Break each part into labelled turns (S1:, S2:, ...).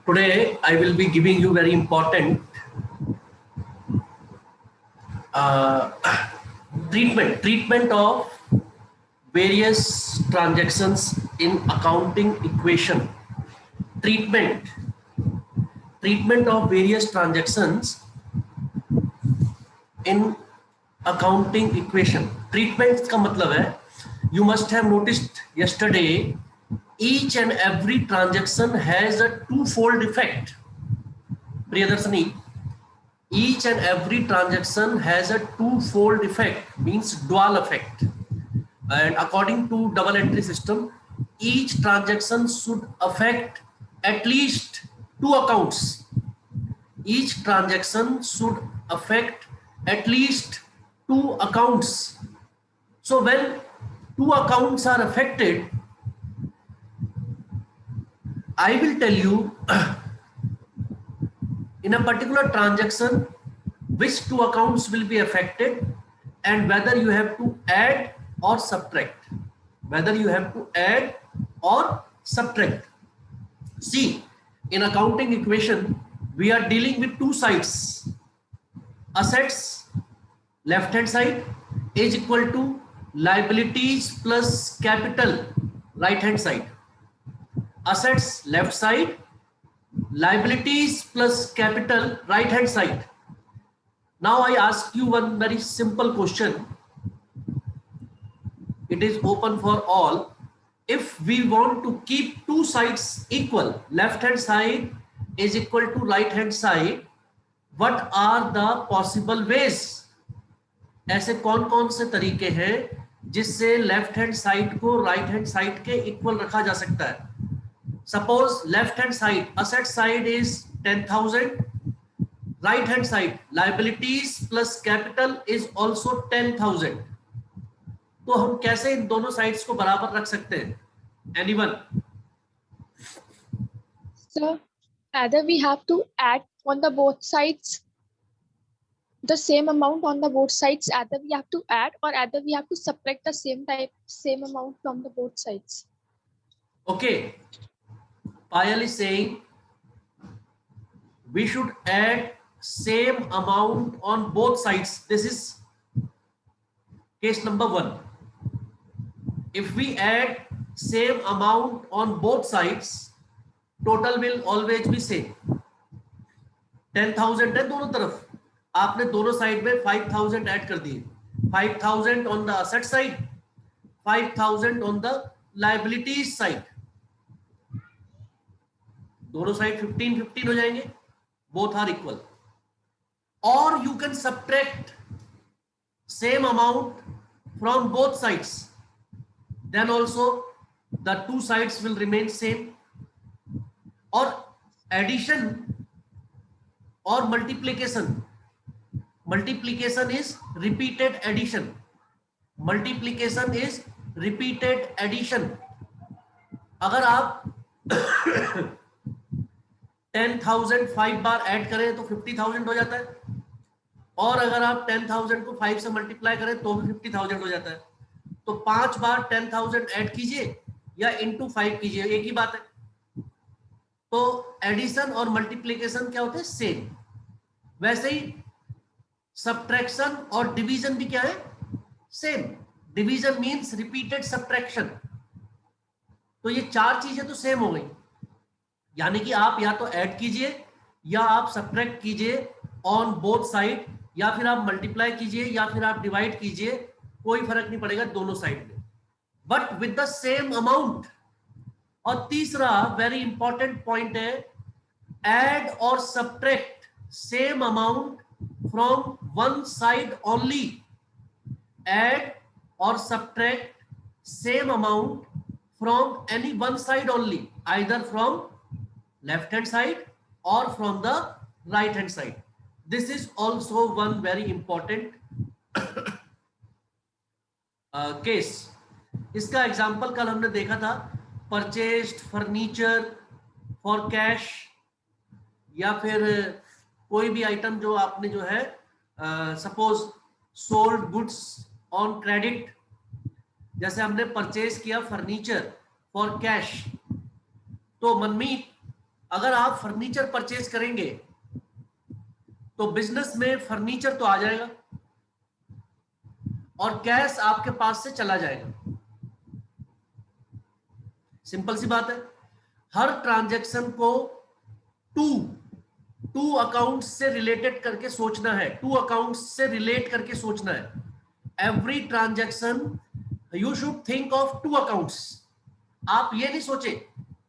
S1: Today I will be giving you very important uh, treatment of various transactions in accounting equation. Treatment treatment of various transactions in accounting equation. Treatment का मतलब है, you must have noticed yesterday, each and every transaction has a twofold effect. Priyadarshini, each and every transaction has a twofold effect, means dual effect, and according to double entry system, each transaction should affect at least two accounts. Each transaction should affect at least two accounts. So when two accounts are affected, I will tell you in a particular transaction which two accounts will be affected and whether you have to add or subtract. Whether you have to add or subtract. See, in accounting equation, we are dealing with two sides. Assets, left hand side, is equal to liabilities plus capital, right hand side. Assets, left side, liabilities plus capital, right hand side. Now I ask you one very simple question. It is open for all. If we want to keep two sides equal, left hand side is equal to right hand side, what are the possible ways? ऐसे कौन कौन से तरीके हैं जिससे left hand side को right hand side के equal रखा जा सकता है? Suppose left hand side, asset side is 10,000, right hand side, liabilities plus capital is also 10,000. तो हम कैसे इन दोनों साइड्स को बराबर रख सकते हैं? Anyone?
S2: Sir, either we have to add on the both sides the same amount on the both sides, either we have to add or either we have to subtract the same amount from the both sides.
S1: Okay. Payal is saying we should add same amount on both sides. This is case number one. If we add same amount on both sides, total will always be same. 10,000 है दोनों तरफ, आपने दोनों side में 5,000 add कर दिए. 5,000 on the asset side, 5,000 on the liabilities side. दोनों side 15-15 हो जाएंगे. Both are equal. Or you can subtract same amount from both sides. Then also the two sides will remain same. Or addition or multiplication. Multiplication is repeated addition. Multiplication is repeated addition. अगर आप 10,000 5 बार add करें तो 50,000 हो जाता है, और अगर आप 10,000 को 5 से मल्टीप्लाई करें तो भी 50,000 हो जाता है. तो 5 बार 10,000 ऐड कीजिए या इंटू 5 कीजिए, एक ही बात है. तो एडिशन और मल्टीप्लिकेशन क्या होते हैं? सेम. वैसे ही सब्ट्रैक्शन और डिवीजन भी क्या है? Same. Division means repeated subtraction. तो ये चार चीजें तो सेम हो गई, यानी कि आप या तो ऐड कीजिए या आप सब्ट्रैक्ट कीजिए ऑन बोथ साइड, या फिर आप मल्टीप्लाई कीजिए या फिर आप डिवाइड कीजिए, कोई फर्क नहीं पड़ेगा दोनों साइड में, but with the same amount. और तीसरा वेरी इंपॉर्टेंट पॉइंट है, ऐड और subtract same amount from one side only. Add और subtract same amount from any one side only, either from left hand side or from the right hand side. This is also one very important case. इसका example कल हमने देखा था, purchased furniture for cash, या फिर कोई भी item जो आपने जो है suppose sold goods on credit. जैसे हमने परचेज किया फर्नीचर फॉर कैश, तो मनमीत अगर आप फर्नीचर परचेज करेंगे तो बिजनेस में फर्नीचर तो आ जाएगा और कैश आपके पास से चला जाएगा। सिंपल सी बात है। हर ट्रांजैक्शन को टू अकाउंट्स से रिलेटेड करके सोचना है, टू अकाउंट्स से रिलेट करके सोचना है। Every transaction you should think of two accounts. आप ये नहीं सोचे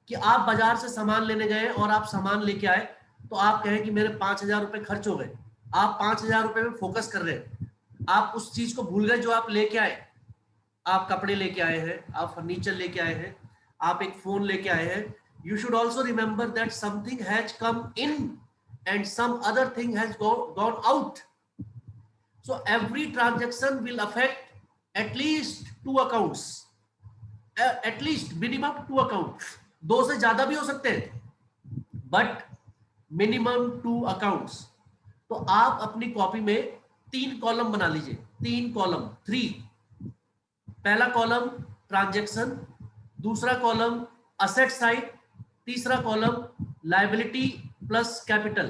S1: कि आप बाजार से सामान लेने गए और आप सामान लेके आए तो आप कहें कि मेरे 5,000 रुपए खर्च हो गए। आप 5,000 रुपए में फोकस कर रहे हैं, आप उस चीज को भूल गए जो आप लेके आए। आप कपड़े लेके आए हैं, आप फर्नीचर लेके आए हैं, आप एक फोन लेके आए हैं। You should also remember that something has come in and some other thing has gone out. So every transaction will affect at least two accounts, at least minimum two accounts. दो से ज्यादा भी हो सकते हैं, but minimum two accounts. तो आप अपनी कॉपी में 3 कॉलम बना लीजिए, 3 कॉलम, 3। पहला कॉलम ट्रांजैक्शन, दूसरा कॉलम असेट साइड, तीसरा कॉलम लायबिलिटी प्लस कैपिटल।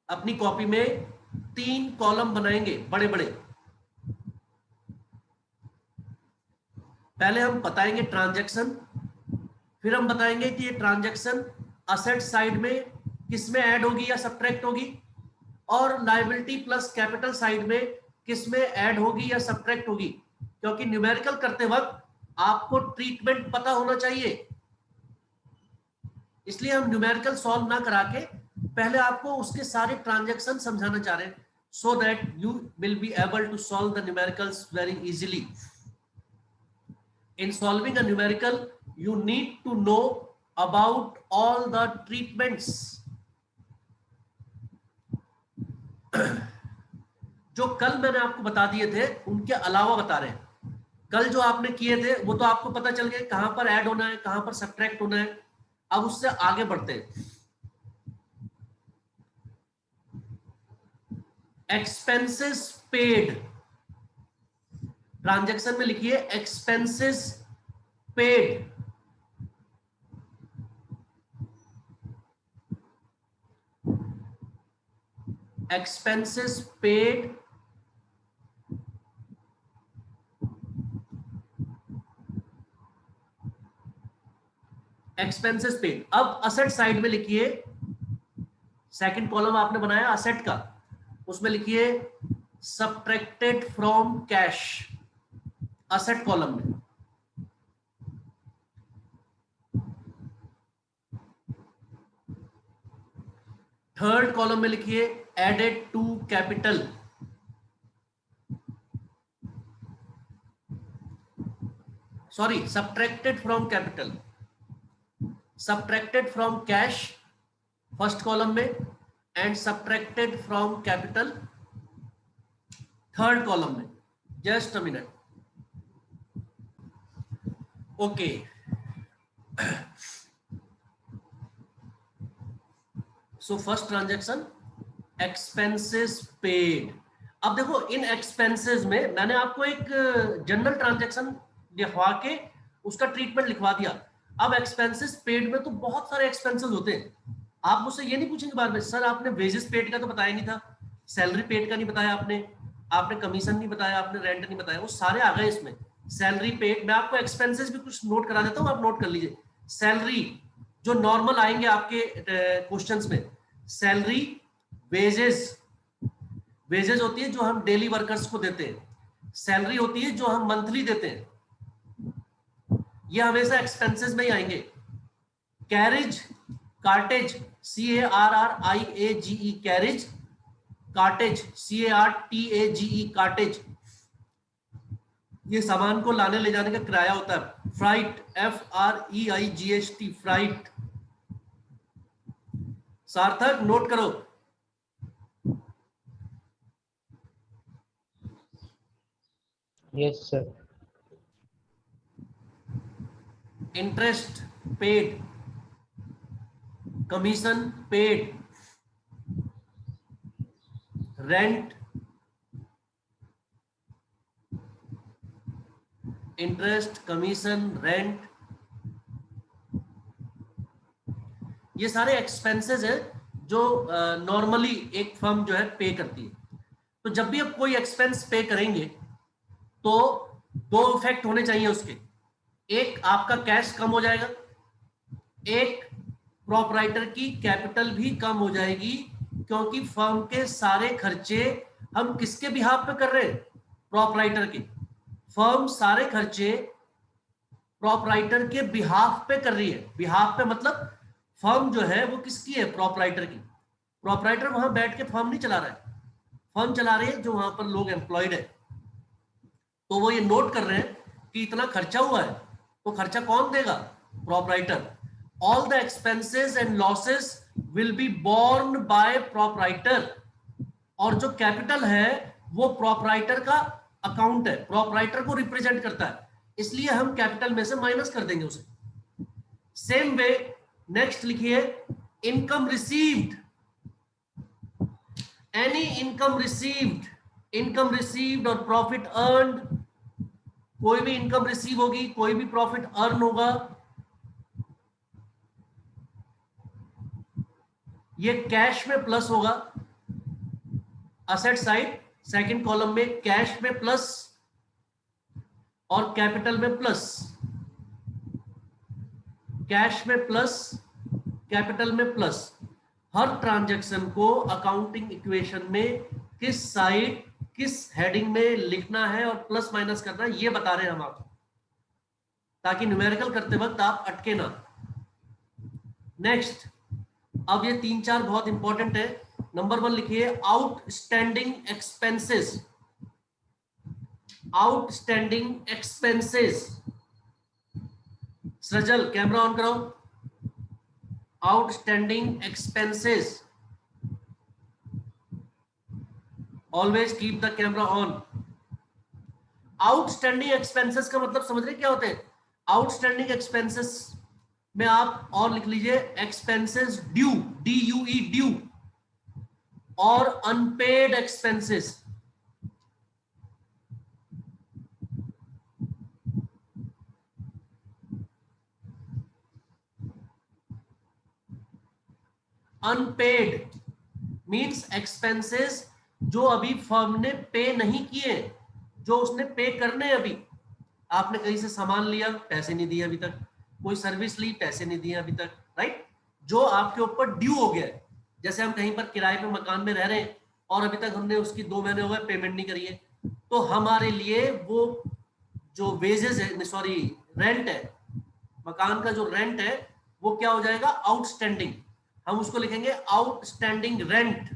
S1: अपनी कॉपी में 3 कॉलम बनाएंगे बड़े बड़े। पहले हम बताएंगे ट्रांजैक्शन, फिर हम बताएंगे कि ये ट्रांजैक्शन असेट साइड में किसमें ऐड होगी या सब्ट्रैक्ट होगी, और लायबिलिटी प्लस कैपिटल साइड में किसमें ऐड होगी या सब्ट्रैक्ट होगी। क्योंकि न्यूमेरिकल करते वक्त आपको ट्रीटमेंट पता होना चाहिए, इसलिए हम न्यूमेरिकल सॉल्व ना करा के पहले आपको उसके सारे ट्रांजैक्शन समझाना चाह रहे हैं, so that you will be able to solve the numericals very easily. In solving a numerical you need to know about all the treatments। जो कल मैंने आपको बता दिए थे उनके अलावा बता रहे हैं। कल जो आपने किए थे वो तो आपको पता चल गया कहां पर ऐड होना है, कहां पर सब्ट्रैक्ट होना है। अब उससे आगे बढ़ते हैं। एक्सपेंसेस पेड, ट्रांजैक्शन में लिखिए expenses paid. expenses paid, expenses paid। अब असेट साइड में लिखिए, सेकंड कॉलम आपने बनाया असेट का, उसमें लिखिए subtracted from cash, asset column में। थर्ड कॉलम में लिखिए added to capital, sorry subtracted from capital, subtracted from cash first column में and subtracted from capital third column में। Just a minute, okay. So first transaction expenses paid. अब देखो इन expenses में मैंने आपको एक जनरल ट्रांजैक्शन लिखवा के उसका ट्रीटमेंट लिखवा दिया। अब एक्सपेंसेस पेड में तो बहुत सारे एक्सपेंसेस होते हैं। आप मुझसे ये नहीं पूछेंगे बार बार सर आपने वेजेस पेड का तो बताया नहीं था, सैलरी पेड का नहीं बताया आपने, आपने कमीशन नहीं बताया, आपने रेंट नहीं बताया, वो सारे आ गए इसमें। सैलरी पेड, मैं आपको एक्सपेंसेस भी कुछ नोट करा देता हूँ, आप नोट कर लीजिए। सैलरी जो नॉर्मल आएंगे आपके क्वेश्चंस में, सैलरी, वेजेस, वेजेस होती है जो हम डेली वर्कर्स को देते हैं, सैलरी होती है जो हम मंथली देते हैं, ये हमेशा एक्सपेंसेस में ही आएंगे। Carriage, cartage, CARRIAGE carriage, cartage CARTAGE cartage, ये सामान को लाने ले जाने का किराया होता है। Freight FREIGHT freight. Sarthak note करो।
S3: Yes sir.
S1: Interest paid, commission paid, rent, interest, commission, rent, ये सारे एक्सपेंसेस है जो नॉर्मली एक फर्म जो है पे करती है। तो जब भी आप कोई एक्सपेंस पे करेंगे तो दो इफेक्ट होने चाहिए उसके, एक आपका कैश कम हो जाएगा, एक प्रोपराइटर की कैपिटल भी कम हो जाएगी, क्योंकि फर्म के सारे खर्चे हम किसके बिहाफ पे कर रहे हैं? प्रोपराइटर के। फर्म सारे खर्चे प्रोपराइटर के बिहाफ पे कर रही है। बिहाफ पे मतलब फर्म जो है वो किसकी है? प्रोपराइटर की। प्रोपराइटर वहां बैठ के फर्म नहीं चला रहा है, फर्म चला रही है जो वहां पर लोग एम्प्लॉयड है। तो वो ये नोट कर रहे हैं कि इतना खर्चा हुआ है, तो खर्चा कौन देगा? Proprietor. All the expenses and losses will be borne by proprietor. और जो कैपिटल है वो प्रोपराइटर का अकाउंट है, प्रोपराइटर को रिप्रेजेंट करता है, इसलिए हम कैपिटल में से माइनस कर देंगे उसे। सेम वे नेक्स्ट लिखिए, income received, any income received, income received और प्रॉफिट अर्न्ड, कोई भी इनकम रिसीव होगी, कोई भी प्रॉफिट अर्न होगा, ये कैश में प्लस होगा। असेट साइड सेकंड कॉलम में कैश में प्लस और कैपिटल में प्लस, कैश में प्लस, कैपिटल में प्लस। हर ट्रांजैक्शन को अकाउंटिंग इक्वेशन में किस साइड किस हेडिंग में लिखना है और प्लस माइनस करना है ये बता रहे हैं हम आपको, ताकि न्यूमेरिकल करते वक्त आप अटके ना। नेक्स्ट, अब ये 3-4 बहुत इंपॉर्टेंट है। नंबर 1 लिखिए, outstanding expenses, outstanding expenses. Srijal camera on कराओ। Outstanding expenses, always keep the camera on. Outstanding expenses का मतलब समझ रहे क्या होते हैं? आउटस्टैंडिंग एक्सपेंसेस में आप और लिख लीजिए एक्सपेंसेस ड्यू, DUE ड्यू, और unpaid expenses. Unpaid means expenses जो अभी फर्म ने पे नहीं किए, जो उसने पे करने अभी। आपने कहीं से सामान लिया, पैसे नहीं दिए अभी तक, कोई सर्विस ली, पैसे नहीं दिए अभी तक, राइट? जो आपके ऊपर ड्यू हो गया है। जैसे हम कहीं पर किराए पे मकान में रह रहे हैं और अभी तक हमने उसकी 2 महीने हो गए पेमेंट नहीं करी है, तो हमारे लिए वो जो वेजेस है, सॉरी रेंट है, मकान का जो रेंट है वो क्या हो जाएगा? आउटस्टैंडिंग। हम उसको लिखेंगे आउटस्टैंडिंग रेंट।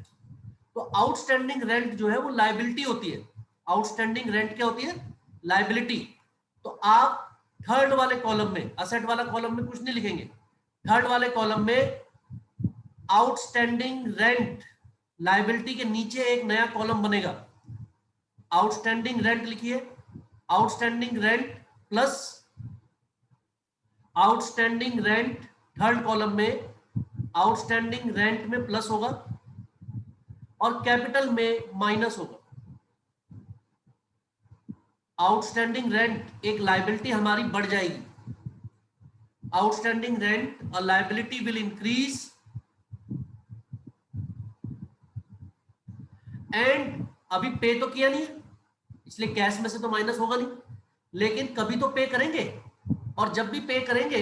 S1: तो आउटस्टैंडिंग रेंट जो है वो लायबिलिटी होती है। आउटस्टैंडिंग रेंट क्या होती है? लायबिलिटी। तो आप थर्ड वाले कॉलम में, असेट वाला कॉलम में कुछ नहीं लिखेंगे, थर्ड वाले कॉलम में आउटस्टैंडिंग रेंट, लायबिलिटी के नीचे एक नया कॉलम बनेगा, आउटस्टैंडिंग रेंट लिखिए। Outstanding rent plus outstanding rent, third column में आउटस्टैंडिंग रेंट में प्लस होगा और कैपिटल में माइनस होगा। आउटस्टैंडिंग रेंट एक लायबिलिटी हमारी बढ़ जाएगी। आउटस्टैंडिंग रेंट और लायबिलिटी विल इंक्रीज एंड अभी पे तो किया नहीं है, इसलिए कैश में से तो माइनस होगा नहीं, लेकिन कभी तो पे करेंगे, और जब भी पे करेंगे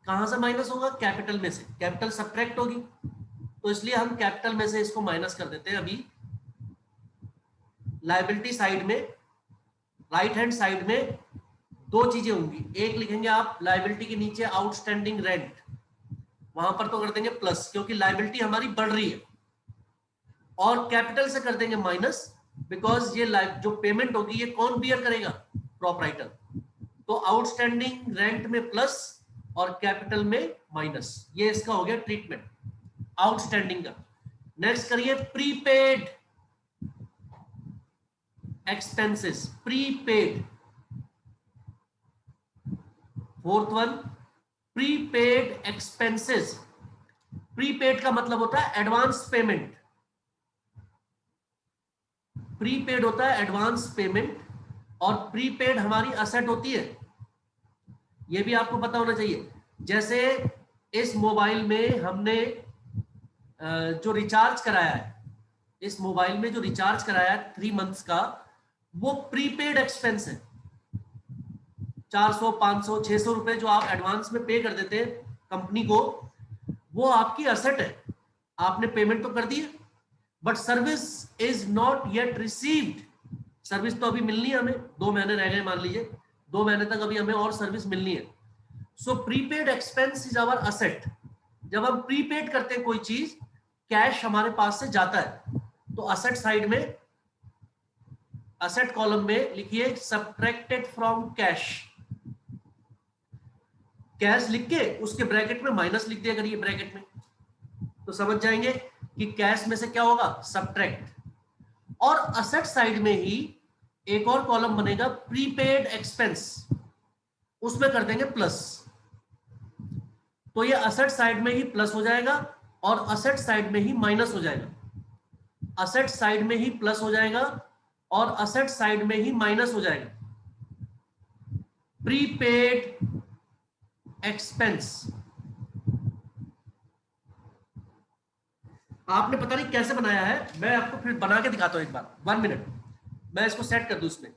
S1: कहां से माइनस होगा? कैपिटल में से, कैपिटल सब्ट्रैक्ट होगी, तो इसलिए हम कैपिटल में से इसको माइनस कर देते हैं। अभी लायबिलिटी साइड में, राइट हैंड साइड में दो चीजें होंगी, एक लिखेंगे आप लायबिलिटी के नीचे आउटस्टैंडिंग रेंट, वहां पर तो कर देंगे प्लस क्योंकि लायबिलिटी हमारी बढ़ रही है, और कैपिटल से कर देंगे माइनस बिकॉज ये जो पेमेंट होगी ये कौन बियर करेगा? प्रोपराइटर। तो आउटस्टैंडिंग रेंट में प्लस और कैपिटल में माइनस, ये इसका हो गया ट्रीटमेंट आउटस्टैंडिंग का। नेक्स्ट करिए prepaid expenses, prepaid. Fourth one, prepaid expenses. Prepaid का मतलब होता है एडवांस पेमेंट। प्रीपेड होता है एडवांस पेमेंट, और प्रीपेड हमारी असेट होती है, ये भी आपको पता होना चाहिए। जैसे इस मोबाइल में हमने जो रिचार्ज कराया है, इस मोबाइल में जो रिचार्ज कराया है 3 मंथ्स का, वो प्रीपेड एक्सपेंस है। 400 500 600 रुपए जो आप एडवांस में पे कर देते हैं कंपनी को, वो आपकी असेट है, आपने पेमेंट तो कर दी है, but service is not yet received. Service तो अभी मिलनी है हमें, 2 महीने रह गए मान लीजिए, 2 महीने तक अभी हमें और सर्विस मिलनी है। So prepaid expense is our asset. जब हम प्रीपेड करते हैं कोई चीज, कैश हमारे पास से जाता है, तो असेट साइड में, असेट कॉलम में लिखिए सब्ट्रैक्टेड फ्रॉम कैश। कैश लिख के उसके ब्रैकेट में माइनस लिख दिया करिए ब्रैकेट में, तो समझ जाएंगे कि कैश में से क्या होगा, सब्ट्रैक्ट। और असेट साइड में ही एक और कॉलम बनेगा प्रीपेड एक्सपेंस, उसमें कर देंगे प्लस। तो ये असेट साइड में ही प्लस हो जाएगा और असेट साइड में ही माइनस हो जाएगा। असेट साइड में ही प्लस हो जाएगा और असेट साइड में ही माइनस हो जाएगा। Prepaid expense. आपने पता नहीं कैसे बनाया है, मैं आपको फिर बना के दिखाता हूं एक बार, 1 मिनट, मैं इसको सेट कर दूं इसमें।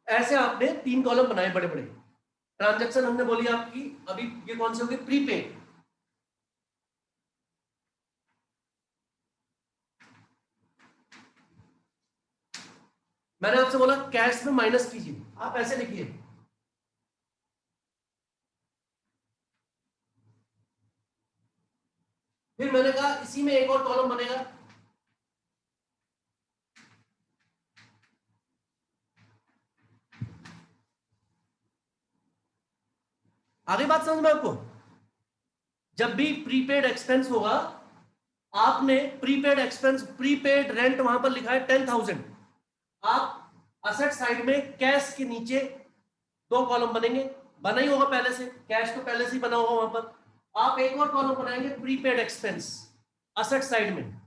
S1: ऐसे आपने 3 कॉलम बनाए बड़े बड़े। ट्रांजैक्शन हमने बोली आपकी, अभी ये कौन सी होगी, प्रीपेड। मैंने आपसे बोला कैश में माइनस कीजिए, आप ऐसे लिखिए। फिर मैंने कहा इसी में एक और कॉलम बनेगा, आगे बात समझ में आपको। जब भी प्रीपेड एक्सपेंस होगा, आपने प्रीपेड एक्सपेंस, प्रीपेड रेंट वहां पर लिखा है 10,000, आप असेट साइड में कैश के नीचे 2 कॉलम बनेंगे, बना ही होगा पहले से, कैश तो पहले से ही बना होगा वहां पर। आप एक और कॉलम बनाएंगे प्रीपेड एक्सपेंस असेट साइड में।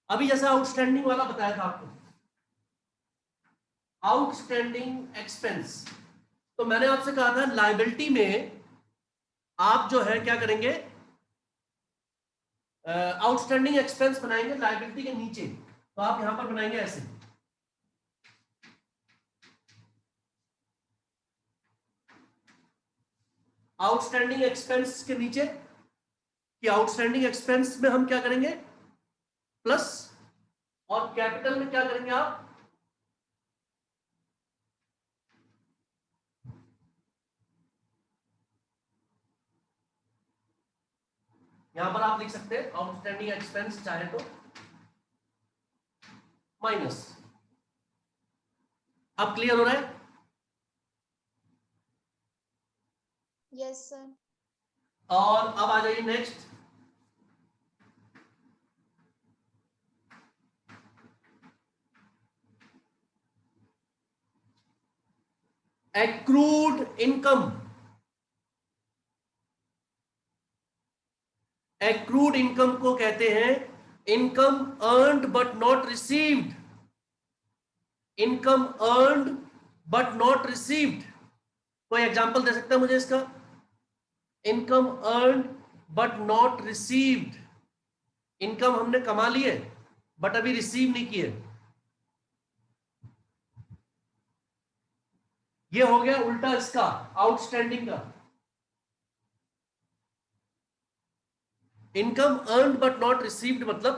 S1: अभी जैसा आउटस्टैंडिंग वाला बताया था आपको, आउटस्टैंडिंग एक्सपेंस, तो मैंने आपसे कहा था लायबिलिटी में आप जो है क्या करेंगे, आउटस्टैंडिंग एक्सपेंस बनाएंगे लायबिलिटी के नीचे, तो आप यहां पर बनाएंगे ऐसे, आउटस्टैंडिंग एक्सपेंस के नीचे, कि आउटस्टैंडिंग एक्सपेंस में हम क्या करेंगे, प्लस, और कैपिटल में क्या करेंगे आप, यहां पर आप लिख सकते हैं आउटस्टैंडिंग एक्सपेंस चाहे तो माइनस। अब क्लियर हो रहा है।
S3: Yes, sir.
S1: और अब आ जाइए next, accrued income. Accrued income को कहते हैं income earned but not received. Income earned but not received. कोई एग्जांपल दे सकता है मुझे इसका? Income earned but not received. Income हमने कमा ली है बट अभी रिसीव नहीं की है। ये हो गया उल्टा इसका, आउटस्टैंडिंग का। Income earned but not received मतलब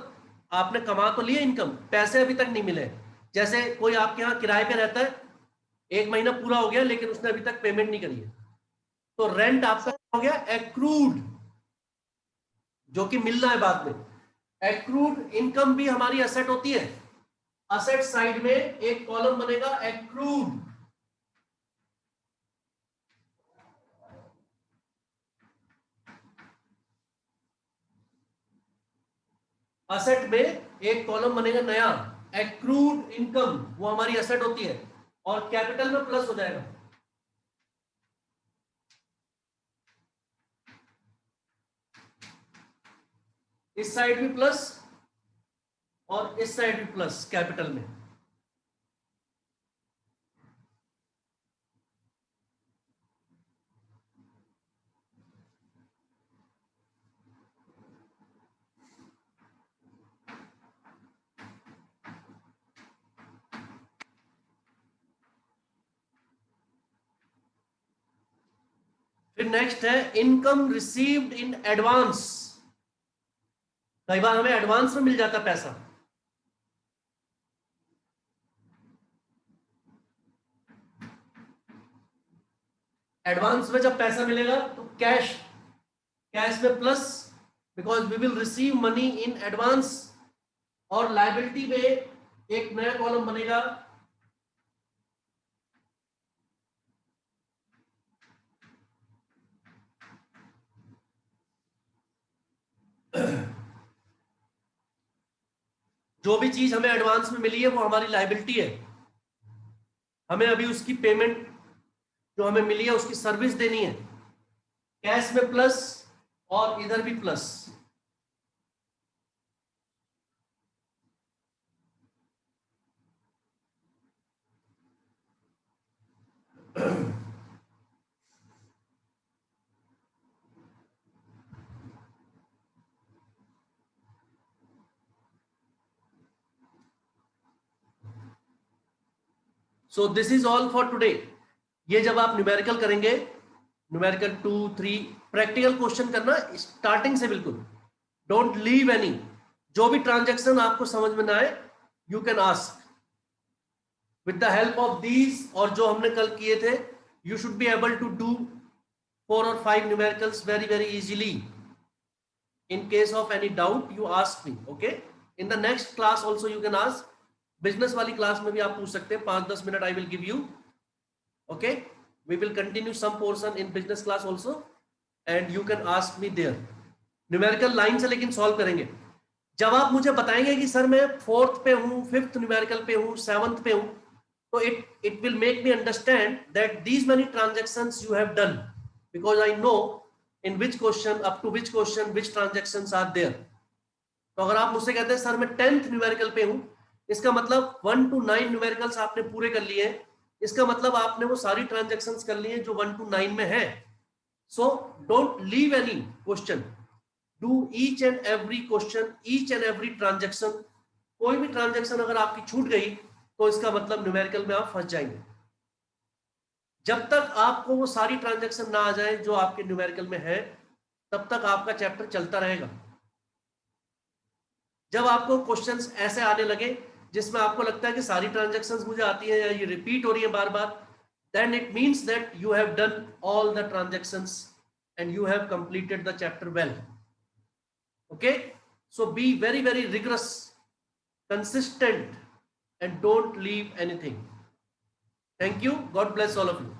S1: आपने कमा तो लिया इनकम, पैसे अभी तक नहीं मिले। जैसे कोई आपके यहाँ किराए पे रहता है, 1 महीना पूरा हो गया लेकिन उसने अभी तक पेमेंट नहीं करी है, तो रेंट आपका हो गया एक्रूड, जो कि मिलना है बाद में। एक्रूड इनकम भी हमारी असेट होती है। असेट साइड में एक कॉलम बनेगा एक्रूड। असेट में एक कॉलम बनेगा नया, एक्रूड इनकम, वो हमारी असेट होती है और कैपिटल में प्लस हो जाएगा। इस साइड भी प्लस और इस साइड भी प्लस कैपिटल में। फिर नेक्स्ट है इनकम रिसीव्ड इन एडवांस। कई बार हमें एडवांस में मिल जाता पैसा। एडवांस में जब पैसा मिलेगा तो कैश, कैश में plus, because we will receive money in advance. और लायबिलिटी में एक नया कॉलम बनेगा जो भी चीज हमें एडवांस में मिली है वो हमारी लायबिलिटी है। हमें अभी उसकी पेमेंट जो हमें मिली है उसकी सर्विस देनी है। कैश में प्लस और इधर भी plus. So this is all for today. ये जब आप न्यूमेरिकल करेंगे, न्यूमेरिकल 2, 3, प्रैक्टिकल क्वेश्चन करना स्टार्टिंग से बिल्कुल, डोंट लीव एनी। जो भी ट्रांजैक्शन आपको समझ में ना आए you can ask with the help of these, और जो हमने कल किए थे you should be able to do 4 or 5 numericals very easily. In case of any doubt you ask me, okay? In the next class also you can ask. Business वाली class में भी आप पूछ सकते हैं, 5-10 minute I will give you, okay? We will continue some portion in business class also and you can ask me there. Numerical line से लेकिन solve करेंगे। जब आप मुझे बताएंगे कि सर मैं 4th पे हूँ, 5th न्यूमेरिकल पे हूँ, 7th पे हूँ, तो it will make me understand that these many transactions you have done, because I know in which question, up to which question, which transactions are there. तो अगर आप मुझसे कहते हैं सर मैं 10th न्यूमेरिकल पे हूँ, इसका मतलब 1 to 9 न्यूमेरिकल्स आपने पूरे कर लिए हैं, इसका मतलब आपने वो सारी ट्रांजैक्शंस कर ली हैं जो 1 to 9 में है। So don't leave any question, do each and every question, each and every transaction. कोई भी ट्रांजैक्शन अगर आपकी छूट गई तो इसका मतलब न्यूमेरिकल में आप फंस जाएंगे। जब तक आपको वो सारी ट्रांजैक्शन ना आ जाए जो आपके न्यूमेरिकल में है, तब तक आपका चैप्टर चलता रहेगा। जब आपको क्वेश्चंस ऐसे आने लगे जिसमें आपको लगता है कि सारी ट्रांजैक्शंस मुझे आती है या ये रिपीट हो रही है बार बार, then it means that you have done all the transactions and you have completed the chapter well. Okay, so be very rigorous, consistent, and don't leave anything. Thank you. God bless all of you.